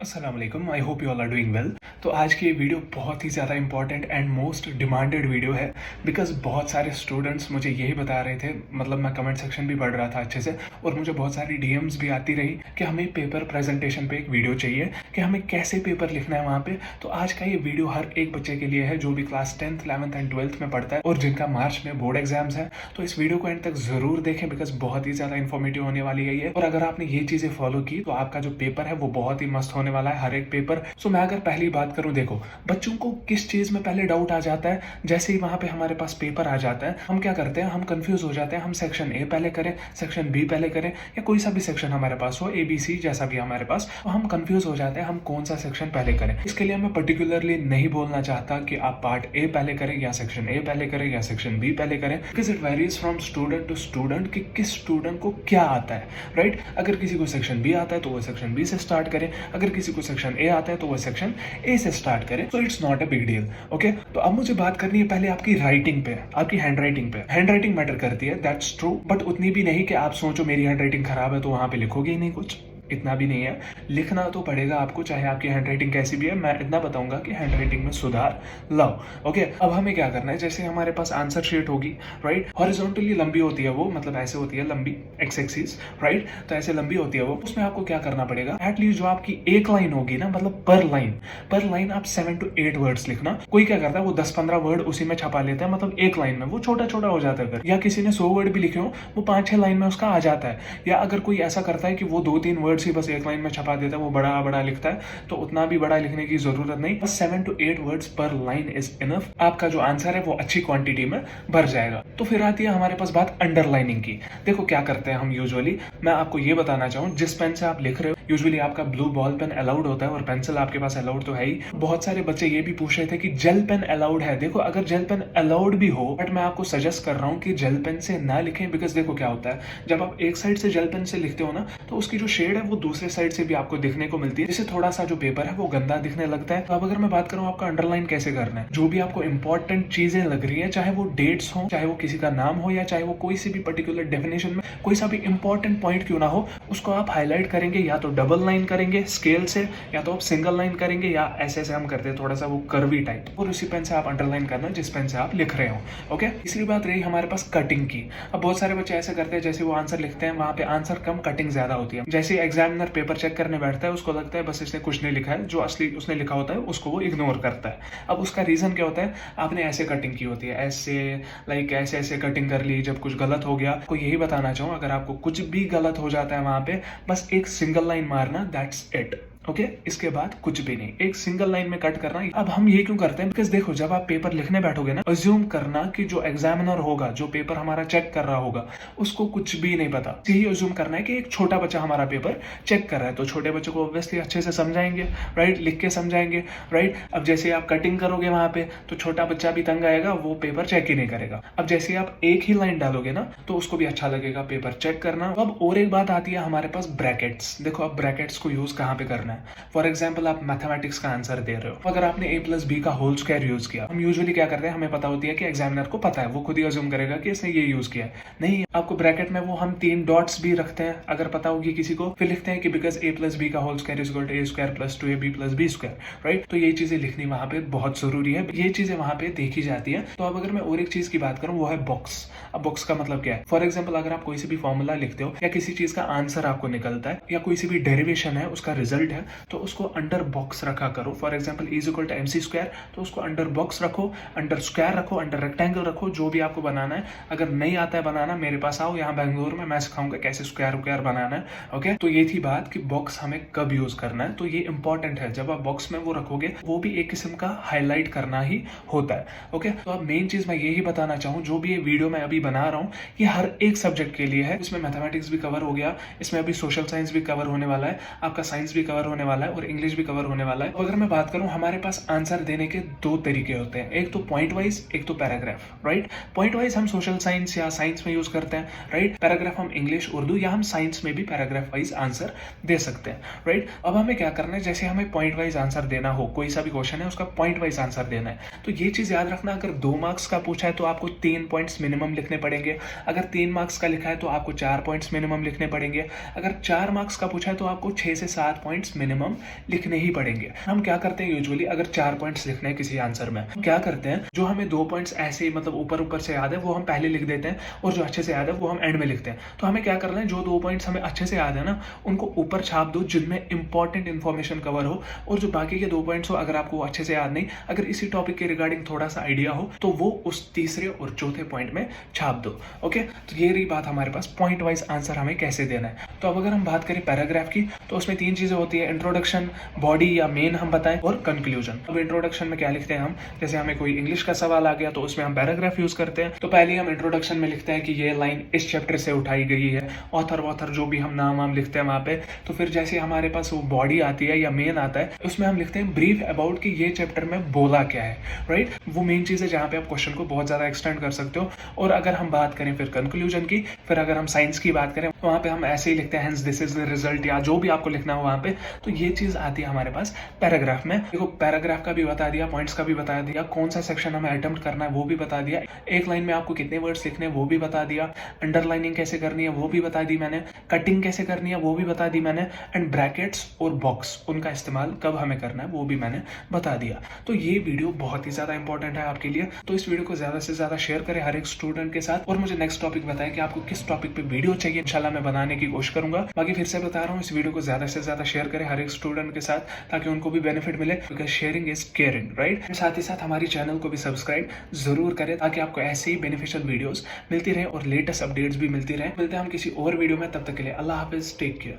अस्सलाम वालेकुम, I hope you all are doing well. तो आज की ये वीडियो बहुत ही ज़्यादा important and most demanded video है बिकॉज बहुत सारे स्टूडेंट्स मुझे यही बता रहे थे। मतलब मैं कमेंट सेक्शन भी पढ़ रहा था अच्छे से और मुझे बहुत सारी डीएम्स भी आती रही कि हमें पेपर प्रेजेंटेशन पे एक वीडियो चाहिए कि हमें कैसे पेपर लिखना है वहाँ पे। तो आज का ये वीडियो हर एक बच्चे के लिए है जो भी class 10th 11th and 12th में पढ़ता है और जिनका मार्च में बोर्ड एग्जाम्स है। तो इस वीडियो को एंड तक ज़रूर देखें बिकॉज बहुत ही ज़्यादा इन्फॉर्मेटिव होने वाली है ये। और अगर आपने ये चीज़ें फॉलो की तो आपका जो पेपर है वो बहुत ही मस्त होने वाला है, हर एक पेपर। सो मैं अगर पहली बात करूं, देखो बच्चों को किस चीज में पहले डाउट आ जाता है। जैसे ही वहां पे हमारे पास पेपर आ जाता है हम क्या करते हैं, हम कंफ्यूज हो जाते हैं। हम सेक्शन ए पहले करें, सेक्शन बी पहले करें, या कोई सा भी सेक्शन हमारे पास हो, ए बी सी जैसा भी हमारे पास, तो हम कंफ्यूज हो जाते हैं हम कौन सा सेक्शन पहले करें। इसके लिए मैं पर्टिकुलरली नहीं बोलना चाहता कि आप पार्ट ए पहले करें या सेक्शन ए पहले करें या सेक्शन बी पहले करें, because it varies from student to student कि किस स्टूडेंट को क्या आता है, राइट। अगर किसी को सेक्शन बी आता है तो वो सेक्शन बी से स्टार्ट करें, अगर किसी को सेक्शन ए आता है तो वो सेक्शन ए से स्टार्ट करें। So it's not a big deal. Okay, तो अब मुझे बात करनी है पहले आपकी राइटिंग पे, आपकी हैंड राइटिंग पे। हैंड राइटिंग मैटर करती है, दैट्स ट्रू, बट उतनी भी नहीं कि आप सोचो मेरी हैंड राइटिंग खराब है तो वहां पे लिखोगे ही नहीं कुछ। इतना भी नहीं है, लिखना तो पड़ेगा आपको चाहे आपकी हैंड राइटिंग कैसी भी है। मैं इतना बताऊंगा कि हैंड राइटिंग में सुधार लाओ। ओके, अब हमें क्या करना है, जैसे हमारे पास आंसर शीट होगी, राइट। हॉरिजॉन्टली लंबी होती है वो, मतलब ऐसे होती है लंबी, एक्स एक्सिस, राइट। तो ऐसे लंबी होती है वो। उसमें आपको क्या करना पड़ेगा, एटलीस्ट जो आपकी एक लाइन होगी ना, मतलब पर लाइन आप 7 to 8 वर्ड्स लिखना। कोई क्या करता है वो 10-15 वर्ड उसी में छपा लेता है, मतलब एक लाइन में वो छोटा छोटा हो जाता है। या किसी ने 100 वर्ड भी लिखे हो वो 5-6 लाइन में उसका आ जाता है। या अगर कोई ऐसा करता है कि वो 2-3 वर्ड्स ही बस एक लाइन में छपा देता है, वो बड़ा बड़ा लिखता है, तो उतना भी बड़ा लिखने की जरूरत नहीं। बस 7 to 8 वर्ड्स पर लाइन इज इनफ। आपका जो आंसर है वो अच्छी क्वांटिटी में भर जाएगा। तो फिर आती है हमारे पास बात अंडरलाइनिंग की। देखो क्या करते हैं हम यूजुअली, मैं आपको ये बताना चाहूँ, जिस पेन से आप लिख रहे हो यूजुअली आपका ब्लू बॉल पेन अलाउड होता है और पेंसिल आपके पास अलाउड तो है ही। बहुत सारे बच्चे ये भी पूछ रहे थे कि जेल पेन अलाउड है। देखो अगर जेल पेन अलाउड भी हो, बट मैं आपको सजेस्ट कर रहा हूँ कि जेल पेन से ना लिखें, बिकॉज देखो क्या होता है, जब आप एक साइड से जेल पेन से लिखते हो ना तो उसकी जो शेड है वो दूसरे साइड से भी आपको दिखने को मिलती है, जिससे थोड़ा सा जो पेपर है वो गंदा दिखने लगता है। तो अब अगर मैं बात करूँ आपका अंडरलाइन कैसे करना है, जो भी आपको इंपॉर्टेंट चीजें लग रही है, चाहे वो डेट्स हो, चाहे वो किसी का नाम हो, या चाहे वो कोई सी भी पर्टिकुलर डेफिनेशन में कोई सा भी इंपॉर्टेंट पॉइंट क्यों ना हो, उसको आप हाईलाइट करेंगे, या तो डबल लाइन करेंगे स्केल से, या तो आप सिंगल लाइन करेंगे, या ऐसे ऐसे हम करते हैं थोड़ा सा वो कर्वी टाइप, और उसी पेन से आप अंडरलाइन करना जिस पेन से आप लिख रहे हो। ओके, तीसरी बात रही हमारे पास कटिंग की। अब बहुत सारे बच्चे ऐसे करते हैं, जैसे वो आंसर लिखते हैं वहां पे आंसर कम कटिंग ज्यादा होती है। जैसे एग्जामिनर पेपर चेक करने बैठता है उसको लगता है बस इसने कुछ नहीं लिखा है, जो असली उसने लिखा होता है उसको वो इग्नोर करता है। अब उसका रीजन क्या होता है, आपने ऐसे कटिंग की होती है, ऐसे लाइक ऐसे ऐसे कटिंग कर ली, जब कुछ गलत हो गया। को यही बताना चाहूँ, अगर आपको कुछ भी गलत हो जाता है वहां पे, बस एक सिंगल लाइन मारना, दैट्स इट। ओके, इसके बाद कुछ भी नहीं, एक सिंगल लाइन में कट करना। अब हम ये क्यों करते हैं, बिकॉज देखो जब आप पेपर लिखने बैठोगे ना, अज्यूम करना कि जो एग्जामिनर होगा, जो पेपर हमारा चेक कर रहा होगा, उसको कुछ भी नहीं पता। यही अज्यूम करना है कि एक छोटा बच्चा हमारा पेपर चेक कर रहा है, तो छोटे बच्चों को ऑब्वियसली अच्छे से समझाएंगे, राइट, लिख के समझाएंगे, राइट। अब जैसे आप कटिंग करोगे वहां पे, तो छोटा बच्चा भी तंग आएगा, वो पेपर चेक ही नहीं करेगा। अब जैसे आप एक ही लाइन डालोगे ना तो उसको भी अच्छा लगेगा पेपर चेक करना। अब और एक बात आती है हमारे पास ब्रैकेट्स। देखो अब ब्रैकेट्स को यूज कहाँ पे करना है। फॉर एग्जाम्पल आप मैथमेटिक्स का आंसर दे रहे हो, अगर आपने a+b का होल स्क्वायर यूज किया, हम यूजुअली क्या करते हैं, हमें पता होती है कि एग्जामिनर को पता है, वो खुद ही अज्यूम करेगा कि इसने ये यूज किया है। नहीं, आपको ब्रैकेट में वो हम 3 डॉट्स भी रखते हैं, अगर पता होगी किसी को, फिर लिखते हैं कि बिकॉज a+b का whole square is equal to a² + 2ab + b², right. तो ये चीजें लिखनी वहां पे बहुत जरूरी है, ये चीजें वहां पे देखी जाती है। तो अब अगर मैं और एक चीज की बात करूं, वो है बॉक्स। अब बॉक्स का मतलब क्या है, फॉर एग्जाम्पल अगर आप कोई सी भी फॉर्मूला लिखते हो, या किसी चीज का आंसर आपको निकलता है, या कोई सी भी डेरिवेशन है उसका रिजल्ट है, तो उसको अंडर बॉक्स रखा करो। फॉर एग्जाम्पल E = MC², तो उसको अंडर बॉक्स रखो, अंडर स्क्वायर रखो, अंडर रेक्टेंगल रखो, जो भी आपको बनाना है। अगर नहीं आता है बनाना, मेरे पास आओ यहाँ बैंगलोर में, मैं सिखाऊंगा कैसे स्क्वायर बनाना है। ओके, तो ये थी बात कि बॉक्स हमें कब यूज करना है। तो ये इंपॉर्टेंट है, जब आप बॉक्स में वो रखोगे, वो भी एक किस्म का हाईलाइट करना ही होता है। ओके, तो अब मेन चीज मैं यही बताना चाहूँ, जो भी ये वीडियो मैं अभी बना रहा हूँ, ये हर एक सब्जेक्ट के लिए है। इसमें मैथमेटिक्स भी कवर हो गया, इसमें अभी सोशल साइंस भी कवर होने वाला है, आपका साइंस भी कवर होने वाला है, और इंग्लिश भी कवर होने वाला है। अगर मैं बात करूं, हमारे पास आंसर देने के 2 तरीके होते हैं, एक तो पॉइंट वाइज, एक तो पैराग्राफ, राइट। पॉइंट वाइज हम सोशल साइंस या साइंस में यूज करते हैं, राइट। पैराग्राफ हम इंग्लिश, उर्दू, या हम साइंस में भी पैराग्राफ वाइज आंसर दे सकते हैं, राइट। अब हमें क्या करना है, जैसे हमें पॉइंट वाइज आंसर देना हो, कोई सा भी क्वेश्चन है उसका पॉइंट वाइज आंसर देना है, तो ये चीज याद रखना, अगर 2 मार्क्स का पूछा है तो आपको 3 पॉइंट्स मिनिमम लिखने पड़ेंगे। अगर 3 मार्क्स का लिखा है तो आपको 4 पॉइंट्स मिनिमम लिखने पड़ेंगे। अगर 4 मार्क्स का पूछा है तो आपको 6 से 7 पॉइंट्स मिनिमम लिखने ही पड़ेंगे। हम क्या करते हैं यूजुअली, अगर 4 पॉइंट्स लिखने हैं किसी आंसर में, क्या करते हैं, जो हमें 2 पॉइंट्स ऐसे ही मतलब ऊपर ऊपर से याद है वो हम पहले लिख देते हैं, और जो अच्छे से याद है वो हम एंड में लिखते हैं। तो हमें क्या करना है, जो 2 पॉइंट्स हमें अच्छे से याद है ना, उनको ऊपर छाप दो जिनमें इंपॉर्टेंट इन्फॉर्मेशन कवर हो, और जो बाकी के 2 पॉइंट्स हो, अगर आपको अच्छे से याद नहीं, अगर इसी टॉपिक के रिगार्डिंग थोड़ा सा आइडिया हो, तो वो उस तीसरे और चौथे पॉइंट में छाप दो। ओके, तो ये रही बात हमारे पास पॉइंट वाइज आंसर हमें कैसे देना है। तो अब अगर हम बात करें पैराग्राफ की, तो उसमें 3 चीजें होती है, इंट्रोडक्शन, बॉडी या मेन हम बताएं, और कंक्लूजन। अब इंट्रोडक्शन में क्या लिखते हैं हम, जैसे हमें कोई इंग्लिश का सवाल आ गया तो उसमें हम पैराग्राफ यूज करते हैं। तो पहले हम इंट्रोडक्शन में लिखते हैं कि ये लाइन इस चैप्टर से उठाई गई है, ऑथर जो भी हम नाम लिखते हैं वहां पे। तो फिर जैसे हमारे पास वो बॉडी आती है या मेन आता है, उसमें हम लिखते हैं ब्रीफ अबाउट कि ये चैप्टर में बोला क्या है, राइट। वो मेन चीज है जहां पे आप क्वेश्चन को बहुत ज्यादा एक्सटेंड कर सकते हो। और अगर हम बात करें फिर कंक्लूजन की, फिर अगर हम साइंस की बात करें, वहां पे हम ऐसे ही लिखते हैं hence this is the result, या जो भी आपको लिखना हो वहां पे। तो ये चीज आती है हमारे पास पैराग्राफ में। देखो, पैराग्राफ का भी बता दिया, पॉइंट्स का भी बता दिया, कौन सा सेक्शन हमें अटेम्प्ट करना है वो भी बता दिया, एक लाइन में आपको कितने वर्ड्स लिखने हैं वो भी बता दिया, अंडरलाइनिंग कैसे करनी है वो भी बता दी मैंने, कटिंग कैसे करनी है वो भी बता दी मैंने, एंड ब्रैकेट्स और बॉक्स उनका इस्तेमाल कब हमें करना है वो भी मैंने बता दिया। तो ये वीडियो बहुत ही ज्यादा इंपॉर्टेंट है आपके लिए, तो इस वीडियो को ज्यादा से ज्यादा शेयर करें हर एक स्टूडेंट के साथ, और मुझे नेक्स्ट टॉपिक बताएं कि आपको किस टॉपिक पे वीडियो चाहिए, इंशाल्लाह मैं बनाने की कोशिश करूंगा। बाकी फिर से बता रहा हूँ, इस वीडियो को ज्यादा से ज्यादा शेयर करें हर एक स्टूडेंट के साथ, ताकि उनको भी बेनिफिट मिले, because sharing is caring, right. साथ ही साथ हमारी चैनल को भी सब्सक्राइब जरूर करें, ताकि आपको ऐसे ही बेनिफिशियल वीडियोस मिलती रहे और लेटेस्ट अपडेट्स भी मिलती रहे। मिलते हैं हम किसी और वीडियो में, तब तक के लिए अल्लाह हाफिज, टेक केयर।